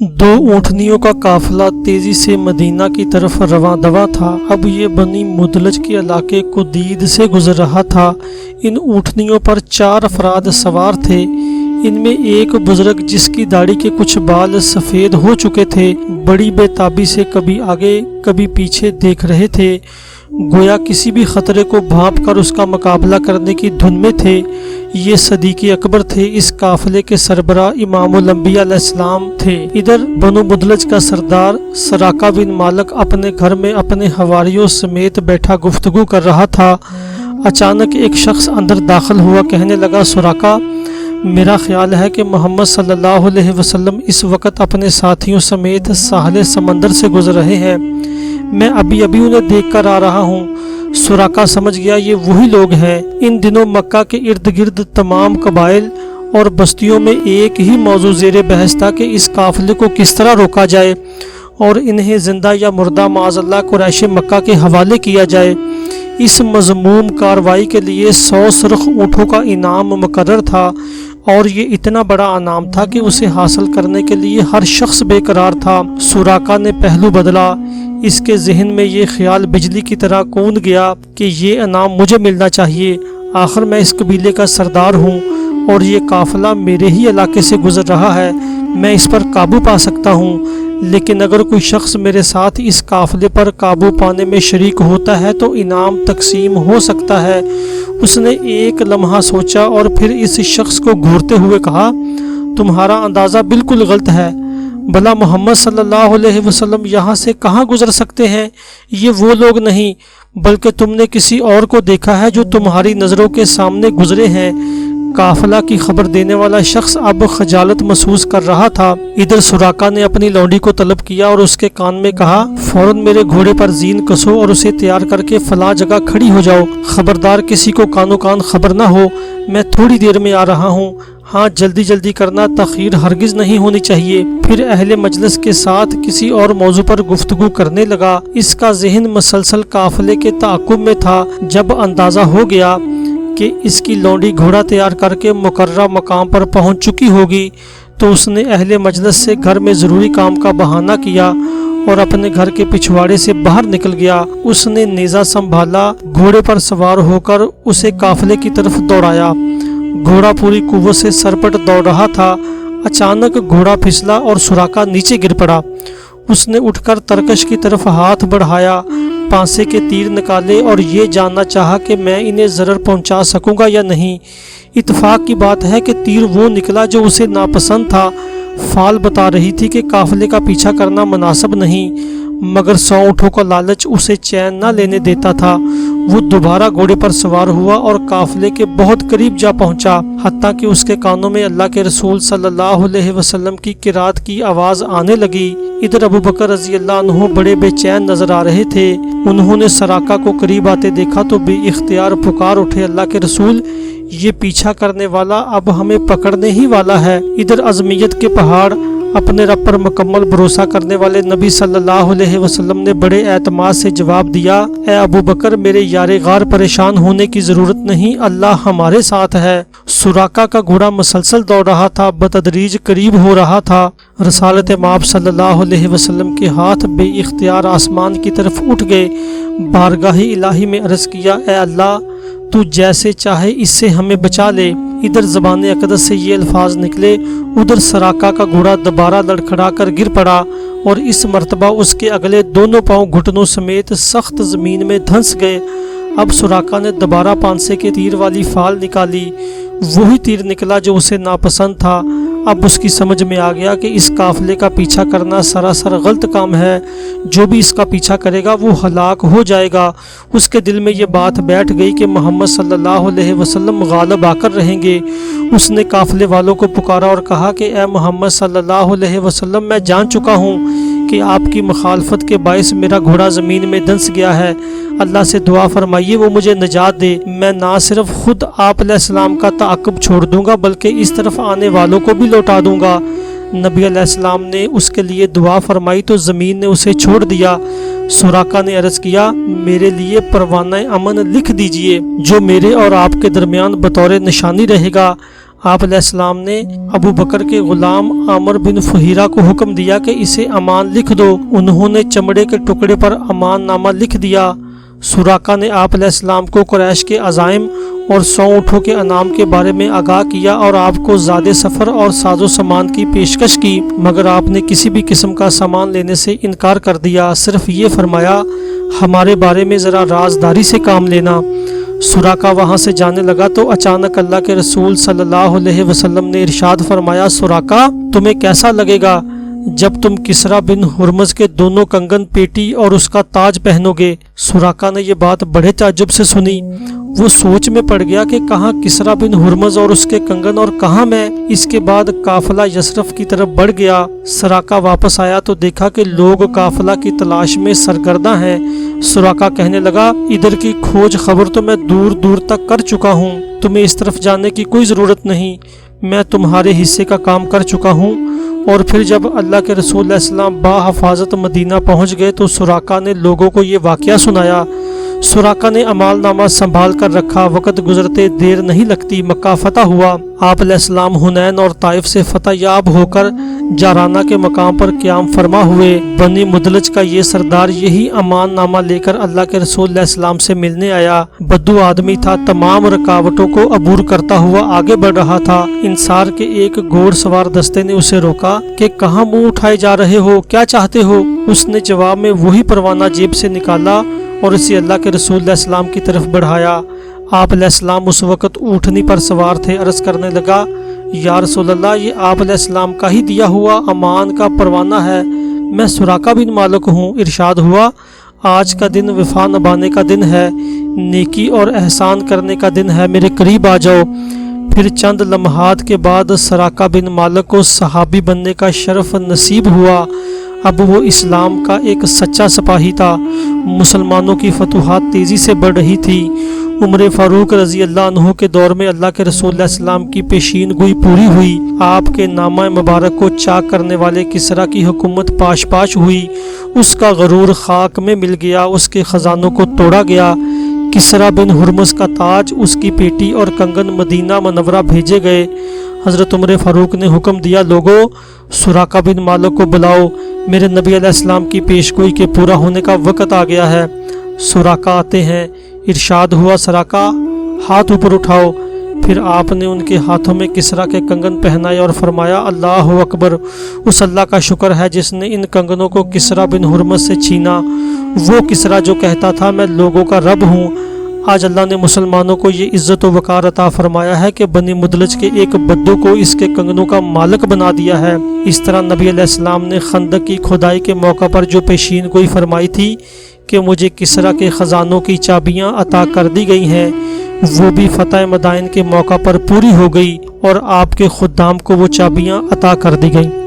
दो ऊँटनियों का काफिला तेजी से मदीना की तरफ रवां दवा था। अब ये बनी मुदलज के इलाके कुदीद से गुजर रहा था। इन ऊँटनियों पर 4 अफराद सवार थे। इनमें एक बुजुर्ग जिसकी दाढ़ी के कुछ बाल सफ़ेद हो चुके थे, बड़ी बेताबी से कभी आगे कभी पीछे देख रहे थे, गोया किसी भी खतरे को भांप कर उसका मुकाबला करने की धुन में थे। ये सदीक़ अकबर थे। इस काफिले के सरबराह इमामुल अंबिया अलैहिस्सलाम थे। इधर बनु मुदलज का सरदार सराका बिन मालिक अपने घर में अपने हवारियों समेत बैठा गुफ्तगू कर रहा था। अचानक एक शख्स अंदर दाखिल हुआ, कहने लगा, सुराका, मेरा ख्याल है कि मोहम्मद सल्लल्लाहु अलैहि वसल्लम इस वक्त अपने साथियों समेत साहिल समंदर से गुजर रहे हैं। मैं अभी अभी उन्हें देख कर आ रहा हूँ। सुराका समझ गया ये वही लोग हैं। इन दिनों मक्का के इर्द गिर्द तमाम कबाइल और बस्तियों में एक ही मौजू ज़ेर बहस था कि इस काफिले को किस तरह रोका जाए और इन्हें ज़िंदा या मुर्दा माज़अल्लाह कुरैश मक्का के हवाले किया जाए। इस मज़मूम कार्रवाई के लिए 100 सुर्ख ऊँटों का इनाम मुकर्रर था और ये इतना बड़ा इनाम था कि उसे हासिल करने के लिए हर शख्स बेकरार था। सुराका ने पहलू बदला। इसके जहन में ये ख्याल बिजली की तरह कूद गया कि ये इनाम मुझे मिलना चाहिए। आखिर मैं इस कबीले का सरदार हूँ और ये काफिला मेरे ही इलाके से गुजर रहा है। मैं इस पर काबू पा सकता हूँ, लेकिन अगर कोई शख्स मेरे साथ इस काफिले पर काबू पाने में शरीक होता है तो इनाम तकसीम हो सकता है। उसने एक लम्हा सोचा और फिर इस शख्स को घूरते हुए कहा, तुम्हारा अंदाज़ा बिल्कुल गलत है। भला मोहम्मद सल्लल्लाहु अलैहि वसल्लम यहाँ से कहाँ गुजर सकते हैं? ये वो लोग नहीं, बल्कि तुमने किसी और को देखा है जो तुम्हारी नज़रों के सामने गुजरे हैं। काफिला की खबर देने वाला शख्स अब खजालत महसूस कर रहा था। इधर सुराका ने अपनी लौंडी को तलब किया और उसके कान में कहा, फौरन मेरे घोड़े पर जीन कसो और उसे तैयार करके फला जगह खड़ी हो जाओ। खबरदार किसी को कानो कान खबर ना हो। मैं थोड़ी देर में आ रहा हूँ। हाँ, जल्दी जल्दी करना, तखीर हरगिज नहीं होनी चाहिए। फिर अहले मजलिस के साथ किसी और मौजू पर गुफ्तगू करने लगा। इसका जहन मसलसल काफिले के ताक़ुब में था। जब अंदाज़ा हो गया कि इसकी लौंडी घोड़ा तैयार करके मुकर्रर मकाम पर पहुंच चुकी होगी तो उसने अहले मजलिस से घर में ज़रूरी काम का बहाना किया और अपने घर के पिछवाड़े से बाहर निकल गया। उसने नेज़ा संभाला, घोड़े पर सवार होकर उसे काफिले की तरफ दौड़ाया। घोड़ा पूरी कुव्वत से सरपट दौड़ रहा था। अचानक घोड़ा फिसला और सुराका नीचे गिर पड़ा। उसने उठकर तरकश की तरफ हाथ बढ़ाया, पांसे के तीर निकाले और ये जानना चाहा कि मैं इन्हें ज़रर पहुंचा सकूंगा या नहीं। इत्तेफाक की बात है कि तीर वो निकला जो उसे नापसंद था। फाल बता रही थी कि काफिले का पीछा करना मुनासिब नहीं, मगर 100 ऊँटों का लालच उसे चैन न लेने देता था। वो दोबारा घोड़े पर सवार हुआ और काफिले के बहुत करीब जा पहुंचा, हत्ता कि उसके कानों में अल्लाह के रसूल सल्लल्लाहु अलैहि वसल्लम की किरात की आवाज़ आने लगी। इधर अबू बकर रज़ी अल्लाह अन्हु बड़े बेचैन नजर आ रहे थे। उन्होंने सराका को करीब आते देखा तो बेइख्तियार पुकार उठे, अल्लाह के रसूल, ये पीछा करने वाला अब हमें पकड़ने ही वाला है। इधर अज़मियत के पहाड़ अपने रब पर मुकम्मल भरोसा करने वाले नबी सल्लल्लाहु अलैहि वसल्लम ने बड़े एतमाद से जवाब दिया, ए अबू बकर, मेरे यारे गार, परेशान होने की ज़रूरत नहीं, अल्लाह हमारे साथ है। सुराका का घोड़ा मुसलसल दौड़ रहा था, बतदरीज करीब हो रहा था। रसालत माब सल्लल्लाहु अलैहि वसल्लम के हाथ बेइख्तियार आसमान की तरफ उठ गए। बारगाही इलाही में अर्ज़ किया, ए अल्लाह, तू जैसे चाहे इससे हमें बचा ले। इधर ज़बान अक़दस से ये अल्फाज निकले। उधर सराका का घोड़ा दोबारा लड़खड़ा कर गिर पड़ा और इस मर्तबा उसके अगले दोनों पाँव घुटनों समेत सख्त ज़मीन में धंस गए। अब सुराका ने दोबारा पांसे के तीर वाली फाल निकाली। वही तीर निकला जो उसे नापसंद था। अब उसकी समझ में आ गया कि इस काफिले का पीछा करना सरासर गलत काम है। जो भी इसका पीछा करेगा वो हलाक हो जाएगा। उसके दिल में ये बात बैठ गई कि मोहम्मद सल्लल्लाहु अलैहि वसल्लम गालिब आकर रहेंगे। उसने काफिले वालों को पुकारा और कहा कि ए मोहम्मद सल्लल्लाहु अलैहि वसल्लम, मैं जान चुका हूँ कि आपकी मुखालफत के बायस मेरा घोड़ा ज़मीन में धंस गया है। अल्लाह से दुआ फरमाइए वो मुझे निजात दे। मैं ना सिर्फ खुद आप अलैहिस्सलाम का ताक़ुब छोड़ दूंगा बल्कि इस तरफ आने वालों को भी लौटा दूंगा। नबी अलैहिस्सलाम ने उसके लिए दुआ फरमाई तो ज़मीन ने उसे छोड़ दिया। सुराका ने अर्ज़ किया, मेरे लिए परवाना अमन लिख दीजिए जो मेरे और आपके दरमियान बतौर निशानी रहेगा। آپ علیہ السلام نے ابو بکر کے غلام عامر بن فہیرہ کو حکم دیا کہ اسے امان لکھ دو۔ انہوں نے چمڑے کے ٹکڑے پر امان نامہ لکھ دیا۔ سراقہ نے آپ علیہ السلام کو قریش کے عزائم اور 100 اونٹوں کے انعام کے بارے میں آگاہ کیا اور آپ کو زاد سفر اور ساز و سامان کی پیشکش کی، مگر آپ نے کسی بھی قسم کا سامان لینے سے انکار کر دیا، صرف یہ فرمایا ہمارے بارے میں ذرا رازداری سے کام لینا۔ سراقہ وہاں سے جانے لگا تو اچانک اللہ کے رسول صلی اللہ علیہ وسلم نے ارشاد فرمایا، سراقہ تمہیں کیسا لگے گا جب تم کسریٰ بن ہرمز کے دونوں کنگن پیٹی اور اس کا تاج پہنو گے؟ سراقہ نے یہ بات بڑے تعجب سے سنی۔ وہ سوچ میں پڑ گیا کہ کہاں کسریٰ بن ہرمز اور اس کے کنگن اور کہاں میں۔ اس کے بعد قافلہ یثرب کی طرف بڑھ گیا۔ سراقہ واپس آیا تو دیکھا کہ لوگ قافلہ کی تلاش میں سرگرداں ہیں۔ سراقہ کہنے لگا، ادھر کی کھوج خبر تو میں دور دور تک کر چکا ہوں، تمہیں اس طرف جانے کی کوئی ضرورت نہیں، میں تمہارے حصے کا کام کر چکا ہوں۔ اور پھر جب اللہ کے رسول علیہ السلام باحفاظت مدینہ پہنچ گئے تو سراقہ نے لوگوں کو یہ واقعہ سنایا۔ سراقہ نے امال نامہ سنبھال کر رکھا۔ وقت گزرتے دیر نہیں لگتی، مکہ فتح ہوا۔ آپ علیہ السلام حنین اور طائف سے فتح یاب ہو کر جارانہ کے مقام پر قیام فرما ہوئے۔ بنی مدلج کا یہ سردار یہی امان نامہ لے کر اللہ کے رسول علیہ السلام سے ملنے آیا۔ بدو آدمی تھا، تمام رکاوٹوں کو عبور کرتا ہوا آگے بڑھ رہا تھا۔ انصار کے ایک گھوڑ سوار دستے نے اسے روکا کہ کہاں منہ اٹھائے جا رہے ہو، کیا چاہتے ہو؟ اس نے جواب میں وہی پروانہ جیب سے نکالا اور اسے اللہ کے رسول علیہ السلام کی طرف بڑھایا۔ آپ علیہ السلام اس وقت اونٹنی پر سوار تھے۔ عرض کرنے لگا، یا رسول اللہ، یہ آپ علیہ السلام کا ہی دیا ہوا امان کا پروانہ ہے، میں سراقہ بن مالک ہوں۔ ارشاد ہوا، آج کا دن وفا نبھانے کا دن ہے، نیکی اور احسان کرنے کا دن ہے، میرے قریب آ جاؤ۔ پھر چند لمحات کے بعد سراقہ بن مالک کو صحابی بننے کا شرف نصیب ہوا۔ اب وہ اسلام کا ایک سچا سپاہی تھا۔ مسلمانوں کی فتوحات تیزی سے بڑھ رہی تھی۔ عمر فاروق رضی اللہ عنہ کے دور میں اللہ کے رسول علیہ السلام کی پیشین گوئی پوری ہوئی۔ آپ کے نامہ مبارک کو چاک کرنے والے کسریٰ کی حکومت پاش پاش ہوئی۔ اس کا غرور خاک میں مل گیا، اس کے خزانوں کو توڑا گیا۔ کسریٰ بن ہرمز کا تاج، اس کی پیٹی اور کنگن مدینہ منورہ بھیجے گئے۔ حضرت عمر فاروق نے حکم دیا، لوگو سراقہ بن مالک کو بلاؤ، میرے نبی علیہ السلام کی پیشگوئی کے پورا ہونے کا وقت آ گیا ہے۔ سراقہ آتے ہیں۔ ارشاد ہوا، سراقہ ہاتھ اوپر اٹھاؤ۔ پھر آپ نے ان کے ہاتھوں میں کسریٰ کے کنگن پہنائے اور فرمایا، اللہ اکبر، اس اللہ کا شکر ہے جس نے ان کنگنوں کو کسریٰ بن ہرمز سے چھینا۔ وہ کسریٰ جو کہتا تھا میں لوگوں کا رب ہوں، آج اللہ نے مسلمانوں کو یہ عزت و وقار عطا فرمایا ہے کہ بنی مدلج کے ایک بدو کو اس کے کنگنوں کا مالک بنا دیا ہے۔ اس طرح نبی علیہ السلام نے خندق کی کھدائی کے موقع پر جو پیشین گوئی فرمائی تھی کہ مجھے کسریٰ کے خزانوں کی چابیاں عطا کر دی گئی ہیں، وہ بھی فتح مدائن کے موقع پر پوری ہو گئی اور آپ کے خدام کو وہ چابیاں عطا کر دی گئیں۔